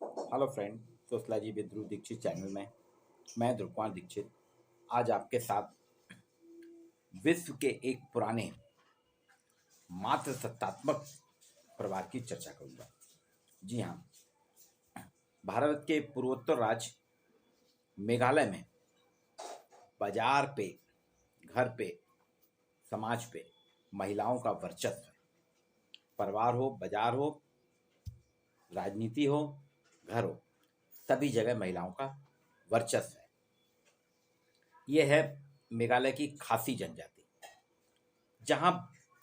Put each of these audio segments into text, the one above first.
Hello friend, sociology with Dhruv Dikshit channel में मैं ध्रुव कुमार दीक्षित आज आपके साथ विश्व के एक पुराने मात्र सत्तात्मक परिवार की चर्चा करूंगा। जी हाँ, भारत के पूर्वोत्तर राज्य मेघालय में बाजार पे, घर पे, समाज पे महिलाओं का वर्चस्व है। परिवार हो, बाजार हो, राजनीति हो, घर हो, सभी जगह महिलाओं का वर्चस्व है। ये है मेघालय की खासी जनजाति, जहाँ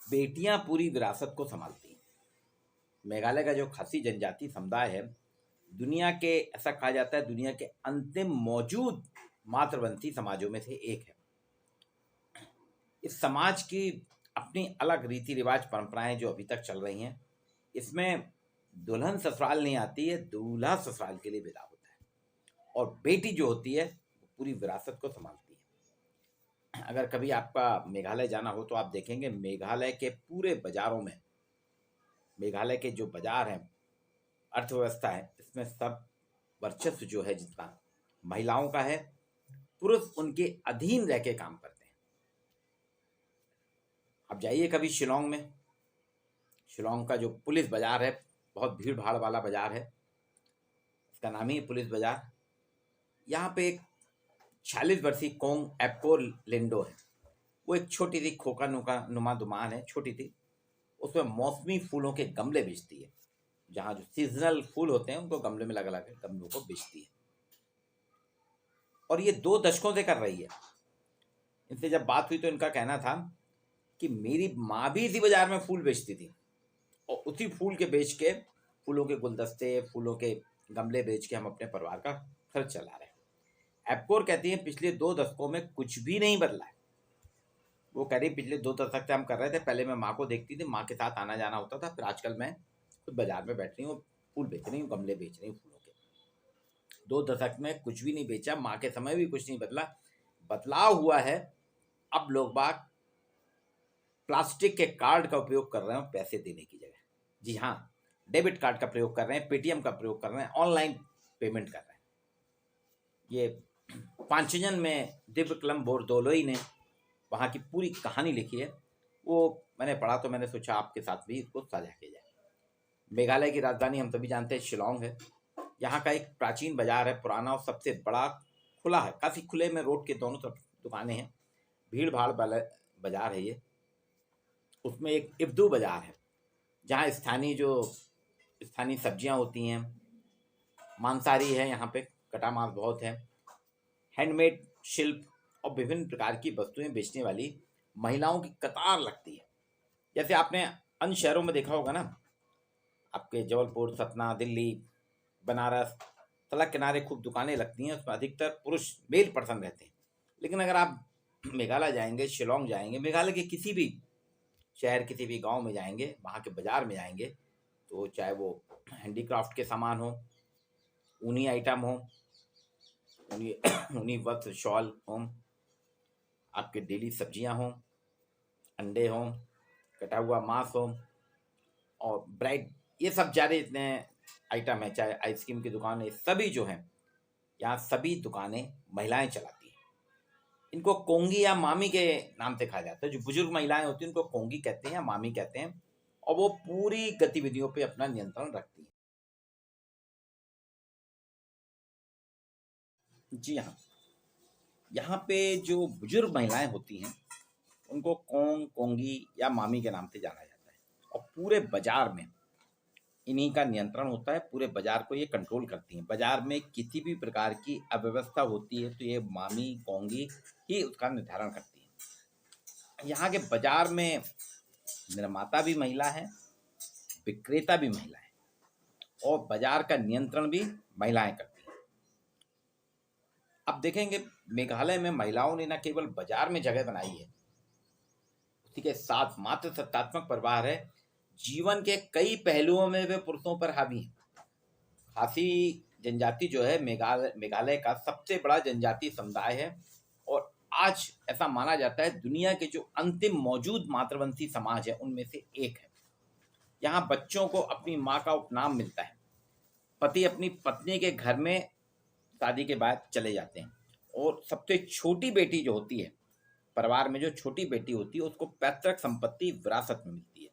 बेटियां पूरी विरासत को संभालती हैं। मेघालय का जो खासी जनजाति समुदाय है, दुनिया के, ऐसा कहा जाता है, दुनिया के अंतिम मौजूद मातृवंशी समाजों में से एक है। इस समाज की अपनी अलग रीति रिवाज परंपराएं जो अभी तक चल रही हैं। इसमें दुल्हन ससुराल नहीं आती है, दूल्हा ससुराल के लिए विदा होता है, और बेटी जो होती है वो पूरी विरासत को संभालती है। अगर कभी आपका मेघालय जाना हो तो आप देखेंगे मेघालय के पूरे बाजारों में, मेघालय के जो बाजार हैं, अर्थव्यवस्था है, इसमें सब वर्चस्व जो है जितना महिलाओं का है, पुरुष उनके अधीन रह के काम करते हैं। आप जाइए कभी शिलोंग में, शिलोंग का जो पुलिस बाजार है, बहुत भीड़ भाड़ वाला बाजार है, इसका नाम ही है पुलिस बाजार। यहाँ पे एक 46 वर्षीय कोंग एप्को लिंडो है। वो एक छोटी सी खोखा नुमा दुकान है, छोटी थी। उसमें मौसमी फूलों के गमले बेचती है। जहाँ जो सीजनल फूल होते हैं उनको गमले में लगा के गमलों को बेचती है, और ये 2 दशकों से कर रही है। इनसे जब बात हुई तो इनका कहना था कि मेरी माँ भी इसी बाजार में फूल बेचती थी, और उसी फूल के बेच के, फूलों के गुलदस्ते, फूलों के गमले बेच के हम अपने परिवार का खर्च चला रहे हैं। एपकोर कहती है पिछले 2 दशकों में कुछ भी नहीं बदला है। वो कह रही पिछले 2 दशक से हम कर रहे थे। पहले मैं माँ को देखती थी, माँ के साथ आना जाना होता था, फिर आजकल मैं खुद बाजार में बैठ रही हूँ, फूल बेच रही हूँ, गमले बेच रही हूँ फूलों के। 2 दशक में कुछ भी नहीं बेचा, माँ के समय भी कुछ नहीं बदला। बदलाव हुआ है, अब लोग बाग प्लास्टिक के कार्ड का उपयोग कर रहे हैं पैसे देने की जगह। जी हाँ, डेबिट कार्ड का प्रयोग कर रहे हैं, पेटीएम का प्रयोग कर रहे हैं, ऑनलाइन पेमेंट कर रहे हैं। ये पांचजन में दिव्यकलम बोरदोलोई ने वहाँ की पूरी कहानी लिखी है। वो मैंने पढ़ा तो मैंने सोचा आपके साथ भी इसको साझा किया जाए। मेघालय की राजधानी हम सभी जानते हैं शिलोंग है। यहाँ का एक प्राचीन बाजार है, पुराना और सबसे बड़ा, खुला है, काफ़ी खुले में, रोड के दोनों तरफ दुकानें हैं, भीड़ भाड़ वाला बाजार है ये। उसमें एक इब्दू बाजार है, जहाँ स्थानीय सब्जियां होती हैं, मांसाहारी है, यहाँ पे कटा मांस बहुत है, हैंडमेड शिल्प और विभिन्न प्रकार की वस्तुएं बेचने वाली महिलाओं की कतार लगती है। जैसे आपने अन्य शहरों में देखा होगा ना, आपके जबलपुर, सतना, दिल्ली, बनारस, सड़क किनारे खूब दुकानें लगती हैं, उसमें अधिकतर पुरुष मेल पर्सन रहते हैं। लेकिन अगर आप मेघालय जाएंगे, शिलोंग जाएंगे, मेघालय के किसी भी शहर, किसी भी गांव में जाएंगे, वहाँ के बाजार में जाएंगे, तो चाहे वो हैंडीक्राफ्ट के सामान हो, ऊनी आइटम हो, ऊनी वस्त्र, शॉल हो, आपके डेली सब्जियां हों, अंडे हों, कटा हुआ मांस हो, और ब्रेड, ये सब ज़्यादा इतने आइटम है, चाहे आइसक्रीम की दुकान है, सभी जो हैं यहाँ सभी दुकानें महिलाएं चलाती हैं। इनको कोंगी या मामी के नाम से कहा जाता है। जो बुजुर्ग महिलाएं होती हैं उनको कोंगी कहते हैं या मामी कहते हैं, और वो पूरी गतिविधियों पे अपना नियंत्रण रखती हैं। जी हाँ, यहाँ पे जो बुजुर्ग महिलाएं होती हैं उनको कोंग, कोंगी या मामी के नाम से जाना जाता है, और पूरे बाजार में इन्हीं का नियंत्रण होता है। पूरे बाजार को ये कंट्रोल करती हैं। बाजार में किसी भी प्रकार की अव्यवस्था होती है तो ये मामी, कोंगी ही उसका निर्धारण करती हैं। यहाँ के बाजार में निर्माता भी महिला है, विक्रेता भी महिला है, और बाजार का नियंत्रण भी महिलाएं करती हैं। अब देखेंगे मेघालय में महिलाओं ने न केवल बाजार में जगह बनाई है, उसी के साथ मात्र सत्तात्मक परिवार है, जीवन के कई पहलुओं में वे पुरुषों पर हावी हैं। खासी जनजाति जो है मेघालय का सबसे बड़ा जनजातीय समुदाय है, और आज ऐसा माना जाता है दुनिया के जो अंतिम मौजूद मातृवंशी समाज है उनमें से एक है। यहाँ बच्चों को अपनी माँ का उपनाम मिलता है। पति अपनी पत्नी के घर में शादी के बाद चले जाते हैं, और सबसे छोटी बेटी जो होती है, परिवार में जो छोटी बेटी होती है, उसको पैतृक संपत्ति विरासत में मिलती है।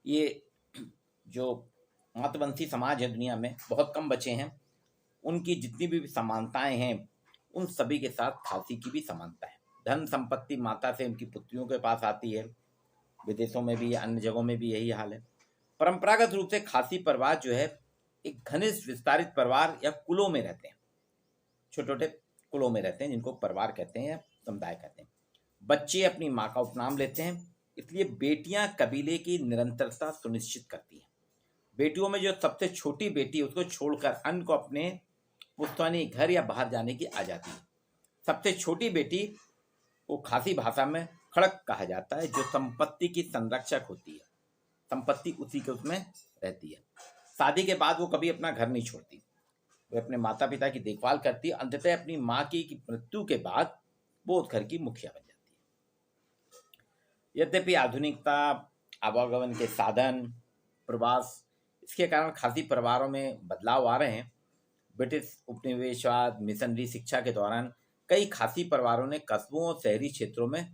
ये जो मातृवंशी समाज है दुनिया में बहुत कम बचे हैं, उनकी जितनी भी समानताएं हैं उन सभी के साथ खासी की भी समानता है। धन संपत्ति माता से उनकी पुत्रियों के पास आती है, विदेशों में भी अन्य जगहों में भी यही हाल है। परंपरागत रूप से खासी परिवार जो है एक घनिष्ठ विस्तारित परिवार या कुलों में रहते हैं, छोटे छोटे कुलों में रहते हैं, जिनको परिवार कहते हैं या समुदाय कहते हैं। बच्चे अपनी माँ का उपनाम लेते हैं, इसलिए बेटियां कबीले की निरंतरता सुनिश्चित करती हैं। बेटियों में जो सबसे छोटी बेटी है उसको छोड़कर अन्य को अपने पुश्तैनी घर या बाहर जाने की आज़ादी है। सबसे छोटी बेटी को खासी भाषा में खड़क कहा जाता है, जो संपत्ति की संरक्षक होती है। संपत्ति उसी के उसमें रहती है। शादी के बाद वो कभी अपना घर नहीं छोड़ती, वो अपने माता पिता की देखभाल करती है। अंततः अपनी माँ की मृत्यु के बाद वो उस घर की मुखिया बन जाती है। यद्यपि आधुनिकता, आवागमन के साधन, प्रवास, इसके कारण खासी परिवारों में बदलाव आ रहे हैं। ब्रिटिश उपनिवेशवाद, मिशनरी शिक्षा के दौरान कई खासी परिवारों ने कस्बों और शहरी क्षेत्रों में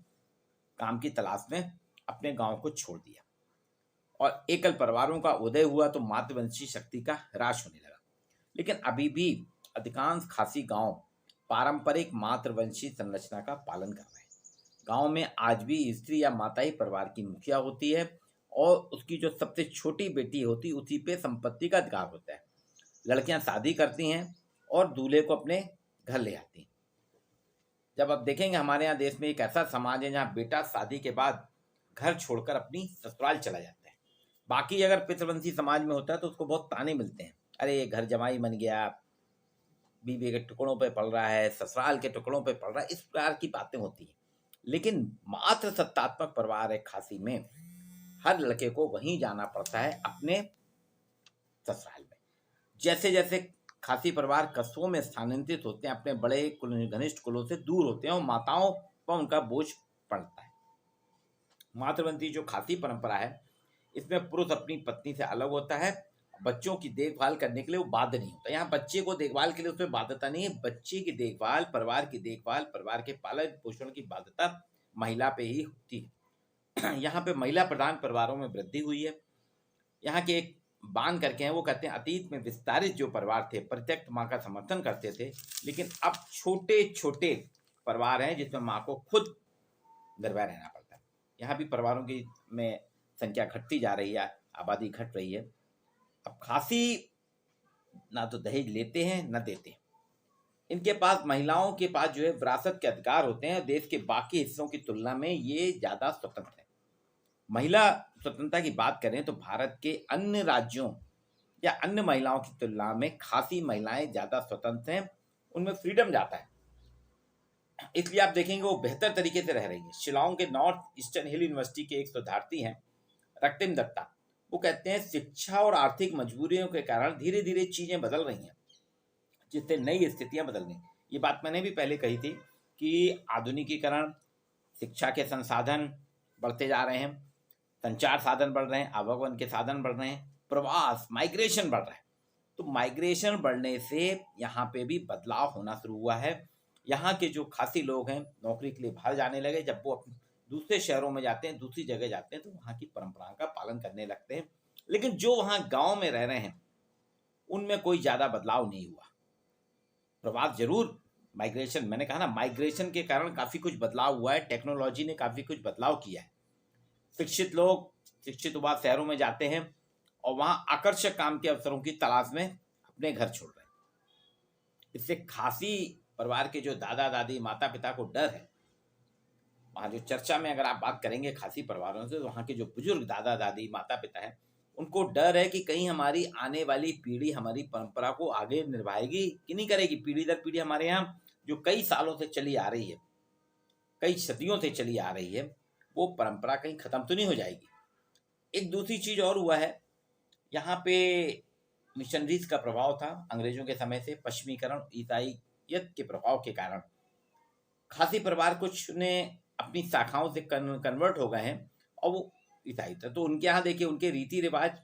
काम की तलाश में अपने गांव को छोड़ दिया और एकल परिवारों का उदय हुआ, तो मातृवंशी शक्ति का ह्रास होने लगा। लेकिन अभी भी अधिकांश खासी गांव पारंपरिक मातृवंशी संरचना का पालन कर रहे हैं। गांव में आज भी स्त्री या माता ही परिवार की मुखिया होती है और उसकी जो सबसे छोटी बेटी होती है उसी पे संपत्ति का अधिकार होता है। लड़कियां शादी करती हैं और दूल्हे को अपने घर ले आती हैं। जब आप देखेंगे हमारे यहाँ देश में एक ऐसा समाज है जहाँ बेटा शादी के बाद घर छोड़कर अपनी ससुराल चला जाता है। बाकी अगर पितृवंशी समाज में होता है तो उसको बहुत ताने मिलते हैं, अरे ये घर जमाई बन गया, बीवी के टुकड़ों पे पल रहा है, ससुराल के टुकड़ों पे पल रहा है, इस प्रकार की बातें होती हैं। लेकिन मात्र सत्तात्मक परिवार है खासी में, हर लड़के को वहीं जाना पड़ता है अपने ससुराल में। जैसे जैसे खासी परिवार कस्बों में स्थानांतरित होते हैं, अपने बड़े घनिष्ठ कुलों से दूर होते हैं और माताओं पर उनका बोझ पड़ता है। मातृवंशी जो खासी परंपरा है, इसमें पुरुष अपनी पत्नी से अलग होता है, बच्चों की देखभाल करने के लिए वो बाध्य नहीं होता। यहाँ बच्चे को देखभाल के लिए उसमें बाध्यता नहीं है। बच्चे की देखभाल, परिवार की देखभाल, परिवार के पालन पोषण की बाध्यता महिला पे ही होती है। यहाँ पे महिला प्रधान परिवारों में वृद्धि हुई है। यहाँ के एक बान करके हैं, वो कहते हैं अतीत में विस्तारित जो परिवार थे प्रत्यक्ष माँ का समर्थन करते थे, लेकिन अब छोटे छोटे परिवार हैं जिसमें माँ को खुद निर्भय रहना पड़ता है। यहाँ भी परिवारों की में संख्या घटती जा रही है, आबादी घट रही है। अब खासी ना तो दहेज लेते हैं ना देते हैं। इनके पास, महिलाओं के पास जो है विरासत के अधिकार होते हैं। देश के बाकी हिस्सों की तुलना में ये ज़्यादा स्वतंत्र है। महिला स्वतंत्रता की बात करें तो भारत के अन्य राज्यों या अन्य महिलाओं की तुलना में खासी महिलाएं ज़्यादा स्वतंत्र हैं, उनमें फ्रीडम ज़्यादा है। इसलिए आप देखेंगे वो बेहतर तरीके से रह रही है। शिलांग के नॉर्थ ईस्टर्न हिल यूनिवर्सिटी के एक शोधार्थी हैं रक्तिम दत्ता, वो कहते हैं शिक्षा और आर्थिक मजबूरियों के कारण धीरे धीरे चीज़ें बदल रही हैं, जिससे नई स्थितियां बदल रही। ये बात मैंने भी पहले कही थी कि आधुनिकीकरण, शिक्षा के संसाधन बढ़ते जा रहे हैं, संचार साधन बढ़ रहे हैं, आवागमन के साधन बढ़ रहे हैं, प्रवास, माइग्रेशन बढ़ रहा है। तो माइग्रेशन बढ़ने से यहाँ पे भी बदलाव होना शुरू हुआ है। यहाँ के जो खासी लोग हैं नौकरी के लिए बाहर जाने लगे। जब वो दूसरे शहरों में जाते हैं, दूसरी जगह जाते हैं, तो वहाँ की परंपराओं का पालन करने लगते हैं। लेकिन जो वहाँ गांव में रह रहे हैं उनमें कोई ज़्यादा बदलाव नहीं हुआ। प्रवास जरूर, माइग्रेशन, मैंने कहा ना, माइग्रेशन के कारण काफ़ी कुछ बदलाव हुआ है। टेक्नोलॉजी ने काफ़ी कुछ बदलाव किया है। शिक्षित लोग शिक्षित युवा शहरों में जाते हैं और वहाँ आकर्षक काम के अवसरों की तलाश में अपने घर छोड़ रहे हैं। इससे खासी परिवार के जो दादा दादी, माता पिता को डर है। वहाँ जो चर्चा में अगर आप बात करेंगे खासी परिवारों से, तो वहाँ के जो बुजुर्ग दादा दादी, माता पिता हैं, उनको डर है कि कहीं हमारी आने वाली पीढ़ी हमारी परंपरा को आगे निभाएगी कि नहीं करेगी। पीढ़ी दर पीढ़ी हमारे यहाँ जो कई सालों से चली आ रही है, कई सदियों से चली आ रही है, वो परंपरा कहीं खत्म तो नहीं हो जाएगी। एक दूसरी चीज और हुआ है, यहाँ पे मिशनरीज का प्रभाव था अंग्रेजों के समय से। पश्चिमीकरण, ईसाईयत के प्रभाव के कारण खासी परिवार कुछ ने अपनी शाखाओं से कन्वर्ट हो गए हैं और वो ईसाई थे। तो उनके यहाँ देखिए, उनके रीति रिवाज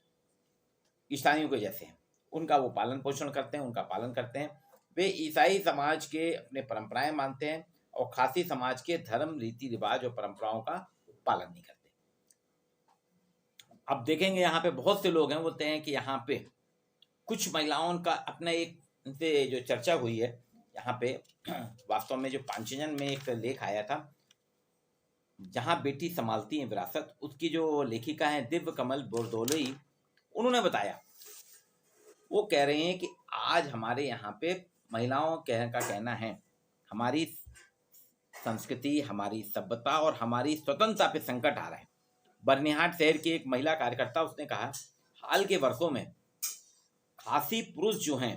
ईसाइयों के जैसे हैं। उनका वो पालन पोषण करते हैं, उनका पालन करते हैं। वे ईसाई समाज के अपने परंपराएं मानते हैं और खासी समाज के धर्म, रीति रिवाज और परंपराओं का पालन नहीं करते। अब देखेंगे यहाँ पे बहुत से लोग हैं, बोलते हैं कि यहाँ पे कुछ महिलाओं का अपना एक, इनसे जो चर्चा हुई है यहाँ पे वास्तव में जो पांचजन में एक लेख आया था, जहाँ बेटी संभालती है विरासत, उसकी जो लेखिका है दिव्य कमल बोरदोलोई, उन्होंने बताया, वो कह रहे हैं कि आज हमारे यहाँ पे महिलाओं का कहना है हमारी संस्कृति, हमारी सभ्यता और हमारी स्वतंत्रता पे संकट आ रहा है। बर्निहाट शहर की एक महिला कार्यकर्ता, उसने कहा हाल के वर्षों में खासी पुरुष जो हैं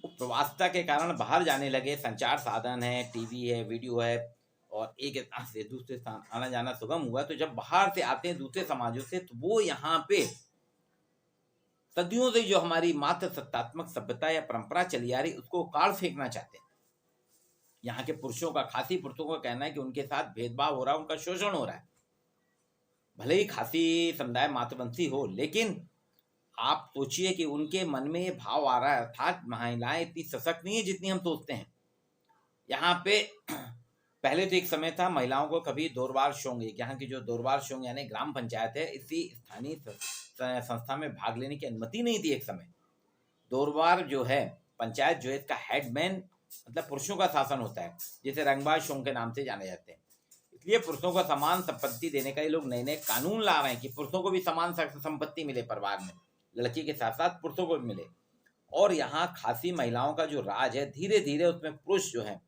वो प्रवासिता के कारण बाहर जाने लगे। संचार साधन है, टीवी है, वीडियो है और एक स्थान से दूसरे स्थान आना जाना सुगम हुआ। तो जब बाहर से आते हैं दूसरे समाजों से, तो वो यहाँ पे सदियों से जो हमारी मात्र सत्तात्मक सभ्यता या परंपरा चली आ रही उसको उखाड़ फेंकना चाहते हैं। यहाँ के पुरुषों का, खासी पुरुषों का कहना है कि उनके साथ भेदभाव हो रहा है, उनका शोषण हो रहा है। भले ही खासी समुदाय मातृवंशी हो, लेकिन आप सोचिए कि उनके मन में ये भाव आ रहा है, अर्थात महिलाएं इतनी सशक्त नहीं है जितनी हम सोचते हैं। यहाँ पे पहले तो एक समय था महिलाओं को कभी दौरबार शोंग, यहाँ की जो दौरबार शोंग यानी ग्राम पंचायत है, इसी स्थानीय संस्था में भाग लेने की अनुमति नहीं थी। एक समय दौरबार जो है पंचायत जो है, इसका हेडमैन मतलब पुरुषों का शासन होता है, जिसे रंगबाज शोंग के नाम से जाने जाते हैं। इसलिए पुरुषों को समान संपत्ति देने का ये लोग नए नए कानून ला रहे हैं कि पुरुषों को भी समान संपत्ति मिले, परिवार में लड़की के साथ साथ पुरुषों को भी मिले। और यहाँ खासी महिलाओं का जो राज है, धीरे धीरे उसमें पुरुष जो है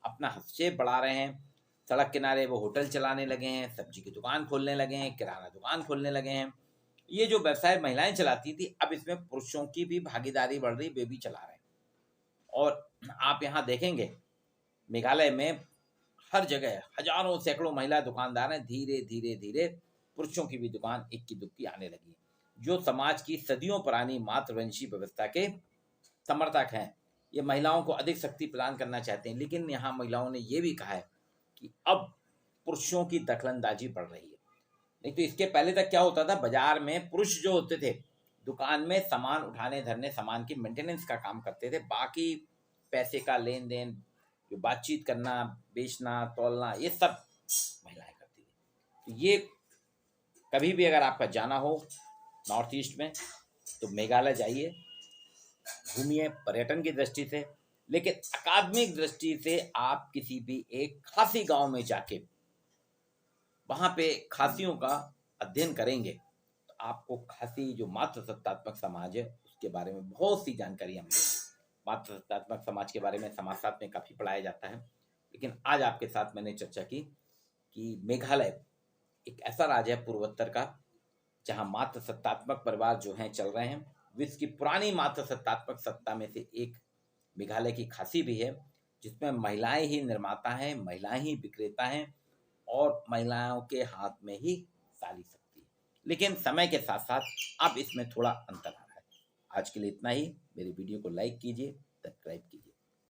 अपना हस्तक्षेप बढ़ा रहे हैं। सड़क किनारे वो होटल चलाने लगे हैं, सब्जी की दुकान खोलने लगे हैं, किराना दुकान खोलने लगे हैं। ये जो व्यवसाय महिलाएं चलाती थी, अब इसमें पुरुषों की भी भागीदारी बढ़ रही, वे भी चला रहे हैं। और आप यहाँ देखेंगे मेघालय में हर जगह हजारों सैकड़ों महिला दुकानदार हैं। धीरे धीरे धीरे पुरुषों की भी दुकान इक्की दुक्की आने लगी है, जो समाज की सदियों पुरानी मातृवंशी व्यवस्था के समर्थक हैं। ये महिलाओं को अधिक शक्ति प्रदान करना चाहते हैं, लेकिन यहाँ महिलाओं ने ये भी कहा है कि अब पुरुषों की दखलंदाजी बढ़ रही है। नहीं तो इसके पहले तक क्या होता था, बाजार में पुरुष जो होते थे दुकान में सामान उठाने धरने, सामान की मेंटेनेंस का काम करते थे, बाकी पैसे का लेन देन, जो बातचीत करना, बेचना, तौलना, ये सब महिलाएं करती थी। तो ये कभी भी अगर आपका जाना हो नॉर्थ ईस्ट में तो मेघालय जाइए, घूमिए पर्यटन की दृष्टि से, लेकिन अकादमिक दृष्टि से आप किसी भी एक खासी गांव में जाके वहां पे खासियों का अध्ययन करेंगे तो आपको खासी जो मातृ सत्तात्मक समाज है उसके बारे में बहुत सी जानकारियां मिलेंगी। मातृ सत्तात्मक समाज के बारे में समाजशास्त्र में काफ़ी पढ़ाया जाता है, लेकिन आज आपके साथ मैंने चर्चा की कि मेघालय एक ऐसा राज्य है पूर्वोत्तर का जहां मातृ सत्तात्मक परिवार जो हैं चल रहे हैं। विश्व की पुरानी मातृ सत्तात्मक सत्ता में से एक मेघालय की खासी भी है, जिसमें महिलाएं ही निर्माता हैं, महिलाएं ही विक्रेता हैं और महिलाओं के हाथ में ही सारी शक्ति है। लेकिन समय के साथ साथ अब इसमें थोड़ा अंतर आ रहा है। आज के लिए इतना ही। मेरी वीडियो को लाइक कीजिए, सब्सक्राइब कीजिए।